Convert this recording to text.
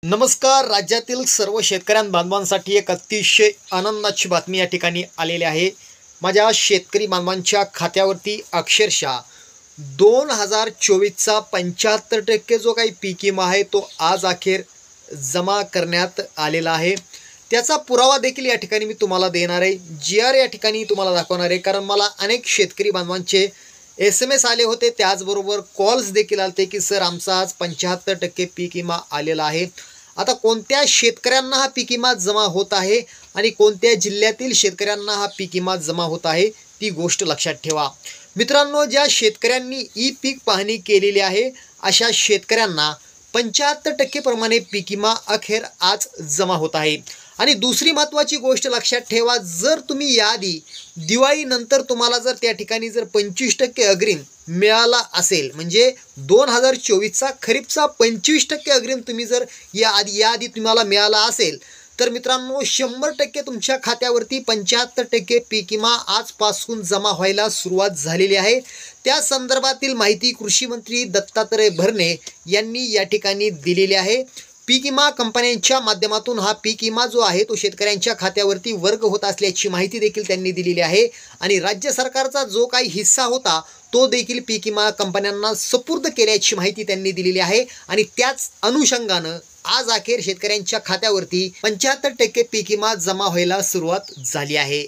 नमस्कार. राज्यातील सर्व शेतकऱ्यांबांधवांसाठी एक अतिशय आनंदाची बातमी या ठिकाणी आलेली आहे. माझ्या शेतकरी बांधवांच्या खात्यावरती अक्षरशः 2024चा 75% जो काही पीक विमा आहे तो आज अखेर जमा करण्यात आलेला आहे. त्याचा पुरावा देखील या ठिकाणी मी तुम्हाला देणार आहे. GR या ठिकाणी तुम्हाला दाखवणार आहे, कारण मला अनेक शेतकरी बांधवांचे SMS आले होते, त्याचबरोबर कॉल्स देखील आले की सर आमचा आज 75% पीक विमा आलेला आहे. आता कोणत्या शेतकऱ्यांना हा पीक विमा जमा होत आहे आणि कोणत्या जिल्ह्यातील शेतकऱ्यांना हा पीक विमा जमा होत आहे ती गोष्ट लक्षात ठेवा. मित्रांनो, ज्या शेतकऱ्यांनी ई पीक पाहणी केलेली आहे अशा शेतकऱ्यांना 75% प्रमाणे पीक विमा अखेर आज जमा होत आहे. आणि दुसरी महत्त्वाची गोष्ट लक्षात ठेवा, जर तुम्ही याआधी दिवाळीनंतर तुम्हाला जर त्या ठिकाणी जर 25% अग्रिम मिळाला असेल, म्हणजे 2024चा खरीपचा 25% अग्रिम तुम्ही जर याआधी तुम्हाला मिळाला असेल, तर मित्रांनो 100% तुमच्या खात्यावरती 75% पीक विमा आजपासून जमा व्हायला सुरुवात झालेली आहे. त्या संदर्भातील माहिती कृषी मंत्री दत्तात्रय भरणे यांनी या ठिकाणी दिलेली आहे. पीक विमा कंपन्यांच्या माध्यमातून हा पीक विमा जो आहे तो शेतकऱ्यांच्या खात्यावरती वर्ग होत असल्याची माहिती देखील त्यांनी दिलेली आहे. आणि राज्य सरकारचा जो काही हिस्सा होता तो देखील पीक विमा कंपन्यांना सुपूर्द केल्याची माहिती त्यांनी दिलेली आहे. आणि त्याच अनुषंगानं आज अखेर शेतकऱ्यांच्या खात्यावरती 75% पीक विमा जमा व्हायला सुरुवात झाली आहे.